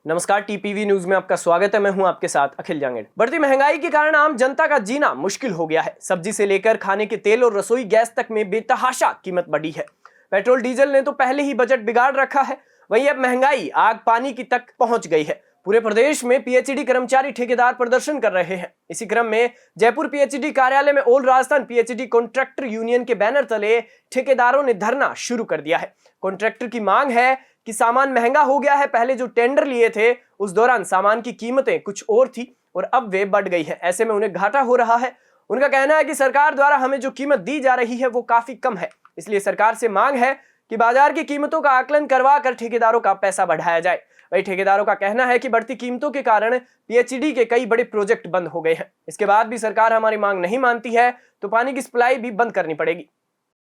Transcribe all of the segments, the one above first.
नमस्कार, TPV news में आपका स्वागत है। मैं हूं आपके साथ अखिल जांगड़। बढ़ती महंगाई के कारण आम जनता का जीना मुश्किल हो गया है। सब्जी से लेकर खाने के तेल और रसोई गैस तक में बेतहाशा कीमत बढ़ी है। पेट्रोल डीजल ने तो पहले ही बजट बिगाड़ रखा है, वहीं अब महंगाई आग पानी की तक पहुंच गई है। पूरे प्रदेश में पीएचईडी कर्मचारी ठेकेदार प्रदर्शन कर रहे हैं। इसी क्रम में जयपुर पीएचईडी कार्यालय में all Rajasthan PHED contractor union के बैनर तले ठेकेदारों ने धरना शुरू कर दिया है। कॉन्ट्रैक्टर की मांग है कि सामान महंगा हो गया है। पहले जो टेंडर लिए थे उस दौरान सामान की कीमतें कुछ और थी और अब वे बढ़ गई है। ऐसे में उन्हें घाटा हो रहा है। उनका कहना है कि सरकार द्वारा हमें जो कीमत दी जा रही है वो काफी कम है, इसलिए सरकार से मांग है कि बाजार की कीमतों का आकलन करवा कर ठेकेदारों का पैसा बढ़ाया जाए। वही ठेकेदारों का कहना है कि बढ़ती कीमतों के कारण पीएचईडी के कई बड़े प्रोजेक्ट बंद हो गए हैं। इसके बाद भी सरकार हमारी मांग नहीं मानती है तो पानी की सप्लाई भी बंद करनी पड़ेगी।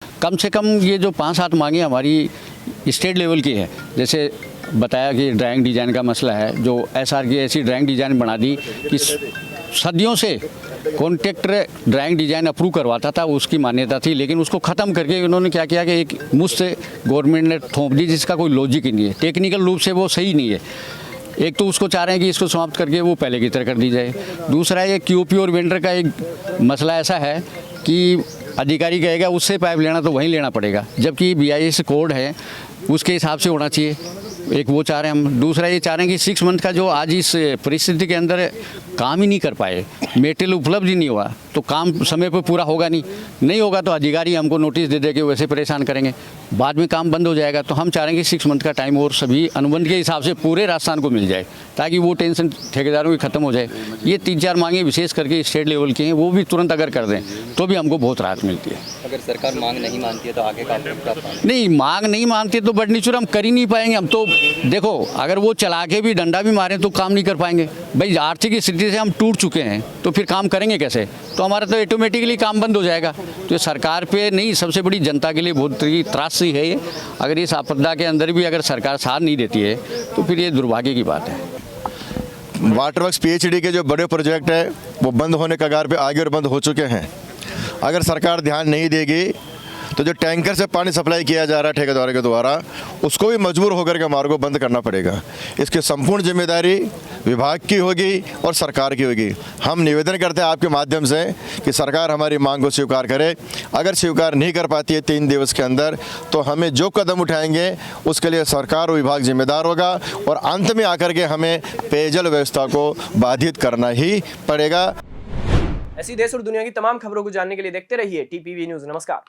कम से कम ये जो 5-7 मांगे हमारी स्टेट लेवल की है। जैसे बताया कि ड्राइंग डिज़ाइन का मसला है, जो एसआर की ऐसी ड्राइंग डिज़ाइन बना दी कि सदियों से कॉन्ट्रैक्टर ड्राइंग डिज़ाइन अप्रूव करवाता था, उसकी मान्यता थी, लेकिन उसको ख़त्म करके उन्होंने क्या किया कि एक मुझसे गवर्नमेंट ने थोप दी जिसका कोई लॉजिक ही नहीं है, टेक्निकल रूप से वो सही नहीं है। एक तो उसको चाह रहे हैं कि इसको समाप्त करके वो पहले की तरह कर दी जाए। दूसरा ये क्यूपी और वेंडर का एक मसला ऐसा है कि अधिकारी कहेगा उससे पाइप लेना तो वहीं लेना पड़ेगा, जबकि बीआईएस कोड है उसके हिसाब से होना चाहिए। एक वो चाह रहे हैं हम। दूसरा ये चाह रहे हैं कि 6 मंथ का जो आज इस परिस्थिति के अंदर काम ही नहीं कर पाए, मेटेरियल उपलब्ध ही नहीं हुआ, तो काम समय पर पूरा होगा नहीं होगा तो अधिकारी हमको नोटिस दे दे के वैसे परेशान करेंगे, बाद में काम बंद हो जाएगा। तो हम चाह रहे हैं कि 6 मंथ का टाइम और सभी अनुबंध के हिसाब से पूरे राजस्थान को मिल जाए ताकि वो टेंशन ठेकेदारों की खत्म हो जाए। ये 3-4 मांगे विशेष करके स्टेट लेवल की हैं, वो भी तुरंत अगर कर दें तो भी हमको बहुत राहत मिलती है। अगर सरकार मांग नहीं मानती है तो आगे का नहीं, मांग नहीं मानती है तो बड़ निचुर हम कर ही नहीं पाएंगे। हम तो देखो, अगर वो चला के भी डंडा भी मारें तो काम नहीं कर पाएंगे। भाई आर्थिक स्थिति से हम टूट चुके हैं तो फिर काम करेंगे कैसे? तो हमारा तो ऑटोमेटिकली काम बंद हो जाएगा। तो सरकार पे नहीं, सबसे बड़ी जनता के लिए बहुत ही त्रास है ये। अगर इस आपदा के अंदर भी अगर सरकार साथ नहीं देती है तो फिर ये दुर्भाग्य की बात है। वाटर वर्क्स पीएचईडी के जो बड़े प्रोजेक्ट है वो बंद होने कगार पे आगे और बंद हो चुके हैं। अगर सरकार ध्यान नहीं देगी तो जो टैंकर से पानी सप्लाई किया जा रहा है ठेकेदारों के द्वारा, उसको भी मजबूर होकर के मार्गों बंद करना पड़ेगा। इसकी संपूर्ण जिम्मेदारी विभाग की होगी और सरकार की होगी। हम निवेदन करते हैं आपके माध्यम से कि सरकार हमारी मांग को स्वीकार करे। अगर स्वीकार नहीं कर पाती है 3 दिवस के अंदर तो हमें जो कदम उठाएंगे उसके लिए सरकार और विभाग जिम्मेदार होगा और अंत में आकर के हमें पेयजल व्यवस्था को बाधित करना ही पड़ेगा। ऐसी देश और दुनिया की तमाम खबरों को जानने के लिए देखते रहिए टीपीवी न्यूज। नमस्कार।